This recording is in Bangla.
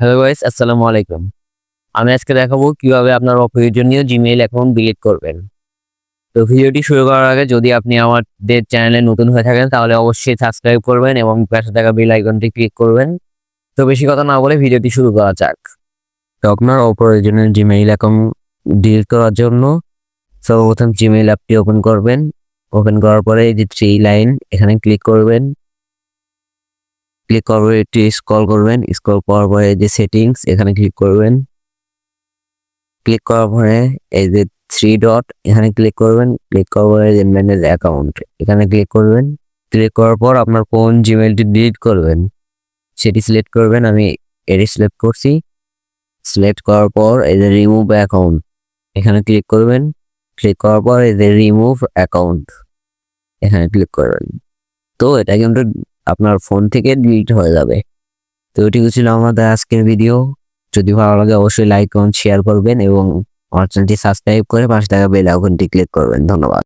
হ্যালো গাইস, আসসালামু আলাইকুম। আমি আজকে দেখাবো কিভাবে আপনার অপ্রয়োজনীয় জিমেইল অ্যাকাউন্ট ডিলিট করবেন। তো ভিডিওটি শুরু করার আগে যদি আপনি আমাদের চ্যানেলে নতুন হয়ে থাকেন তাহলে অবশ্যই সাবস্ক্রাইব করবেন এবং পাশে থাকা বেল আইকনটি ক্লিক করবেন। তো বেশি কথা না বলে ভিডিওটি শুরু করা যাক। তো আপনার অপ্রয়োজনীয় জিমেইল অ্যাকাউন্ট ডিলিট করার জন্য সর্বপ্রথম জিমেইল অ্যাপটি ওপেন করবেন। ওপেন করার পরে এই যে 3 লাইন এখানে ক্লিক করবেন। ক্লিক করার পরে একটু স্ক্রল করবেন। স্ক্রল করার পরে এই যে সেটিংস এখানে ক্লিক করবেন। ক্লিক করার পরে এই যে 3 ডট এখানে ক্লিক করবেন। ক্লিক করার পরে যে ম্যানেজ অ্যাকাউন্ট এখানে ক্লিক করবেন। ক্লিক করার পর আপনার কোন জিমেইলটি ডিলিট করবেন সেটি সিলেক্ট করবেন। আমি এটি সিলেক্ট করছি। সিলেক্ট করার পর এই যে রিমুভ অ্যাকাউন্ট এখানে ক্লিক করবেন। ক্লিক করার পর এই যে রিমুভ অ্যাকাউন্ট এখানে ক্লিক করবেন। তো এটা কিন্তু আপনার ফোন থেকে ডিলিট হয়ে যাবে। তো এটুকু ছিল আমাদের আজকের ভিডিও। যদি ভালো লাগে অবশ্যই লাইক কমেন্ট শেয়ার করবেন এবং আমার চ্যানেলটি সাবস্ক্রাইব করে পাশে থাকা বেল আইকনটি ক্লিক করবেন। ধন্যবাদ।